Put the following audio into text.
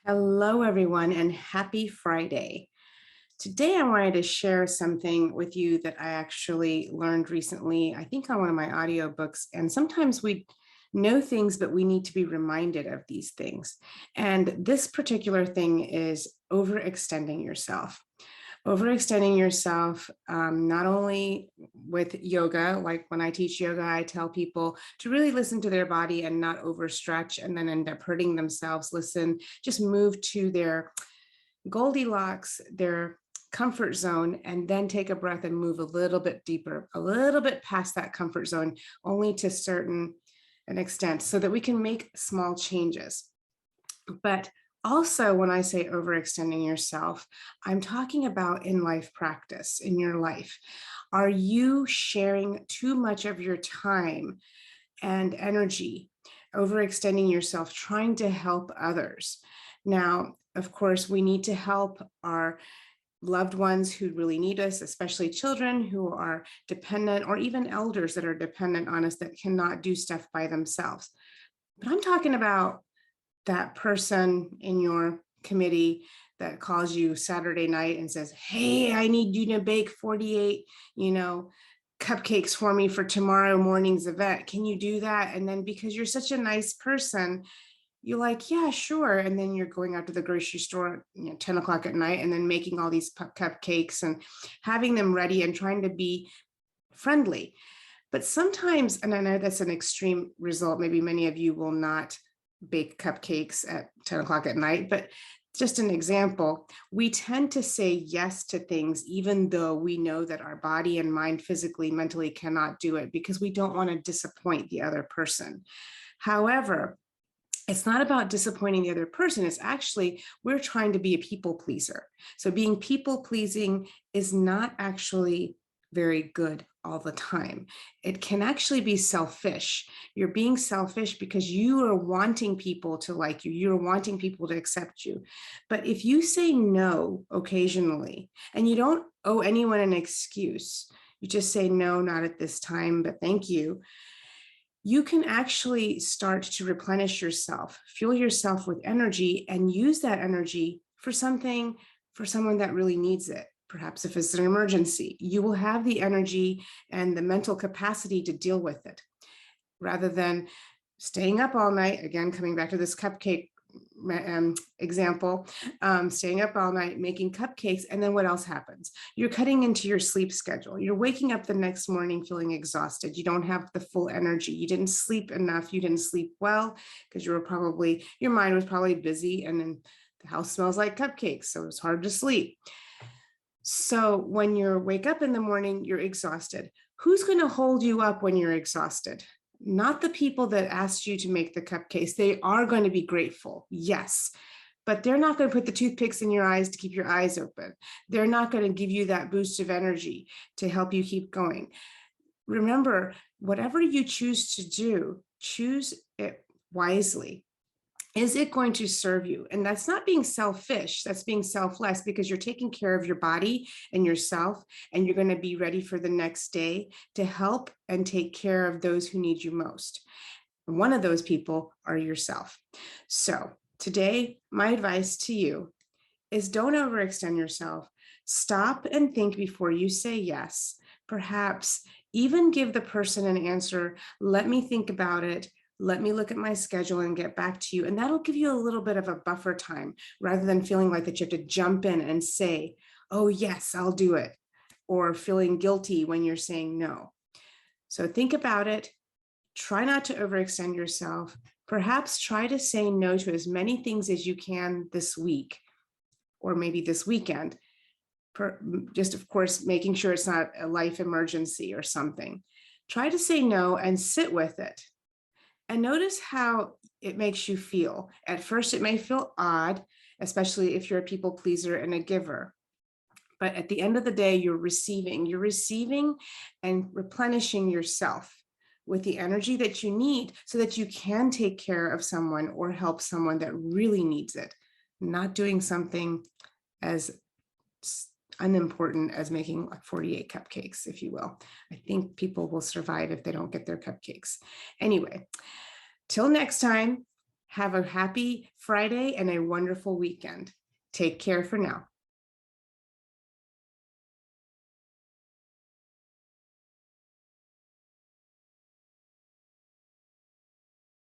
Hello, everyone, and happy Friday. Today, I wanted to share something with you that I actually learned recently, I think on one of my audiobooks. And sometimes we know things, but we need to be reminded of these things. And this particular thing is overextending yourself. Overextending yourself, not only with yoga, like when I teach yoga, I tell people to really listen to their body and not overstretch and then end up hurting themselves. Listen, just move to their Goldilocks, their comfort zone, and then take a breath and move a little bit deeper, a little bit past that comfort zone, only to certain an extent, so that we can make small changes. But also, when I say overextending yourself, I'm talking about in life practice, in your life. Are you sharing too much of your time and energy, overextending yourself, trying to help others? Now, of course, we need to help our loved ones who really need us, especially children who are dependent, or even elders that are dependent on us that cannot do stuff by themselves. But I'm talking about that person in your committee that calls you Saturday night and says, "Hey, I need you to bake 48, cupcakes for me for tomorrow morning's event. Can you do that?" And then because you're such a nice person, you're like, "Yeah, sure." And then you're going out to the grocery store at 10 o'clock at night and then making all these cupcakes and having them ready and trying to be friendly. But sometimes, and I know that's an extreme result, maybe many of you will not bake cupcakes at 10 o'clock at night, but just an example, we tend to say yes to things, even though we know that our body and mind physically, mentally cannot do it, because we don't want to disappoint the other person. However, it's not about disappointing the other person. It's actually, we're trying to be a people pleaser. So being people pleasing is not actually very good all the time. It can actually be selfish. You're being selfish because you are wanting people to like you. You're wanting people to accept you. But if you say no occasionally and you don't owe anyone an excuse, you just say, "No, not at this time, but thank you," you can actually start to replenish yourself, fuel yourself with energy, and use that energy for something, for someone that really needs it. Perhaps if it's an emergency, you will have the energy and the mental capacity to deal with it, rather than staying up all night. Again, coming back to this cupcake example, staying up all night making cupcakes, and then what else happens? You're cutting into your sleep schedule. You're waking up the next morning feeling exhausted. You don't have the full energy. You didn't sleep enough. You didn't sleep well because your mind was probably busy, and then the house smells like cupcakes, so it's hard to sleep. So when you wake up in the morning, you're exhausted. Who's going to hold you up when you're exhausted? Not the people that asked you to make the cupcakes. They are going to be grateful, yes, but they're not going to put the toothpicks in your eyes to keep your eyes open. They're not going to give you that boost of energy to help you keep going. Remember, whatever you choose to do, choose it wisely. Is it going to serve you? And that's not being selfish, that's being selfless, because you're taking care of your body and yourself, and you're going to be ready for the next day to help and take care of those who need you most. And one of those people are yourself. So today, my advice to you is don't overextend yourself. Stop and think before you say yes. Perhaps even give the person an answer. "Let me think about it. Let me look at my schedule and get back to you." And that'll give you a little bit of a buffer time, rather than feeling like that you have to jump in and say, "Oh, yes, I'll do it," or feeling guilty when you're saying no. So think about it. Try not to overextend yourself. Perhaps try to say no to as many things as you can this week, or maybe this weekend. Just, of course, making sure it's not a life emergency or something. Try to say no and sit with it. And notice how it makes you feel. At first, it may feel odd, especially if you're a people pleaser and a giver. But at the end of the day, you're receiving and replenishing yourself with the energy that you need, so that you can take care of someone or help someone that really needs it, not doing something as unimportant as making like 48 cupcakes, if you will. I think people will survive if they don't get their cupcakes. Anyway, till next time, Have a happy Friday and a wonderful weekend. Take care for now.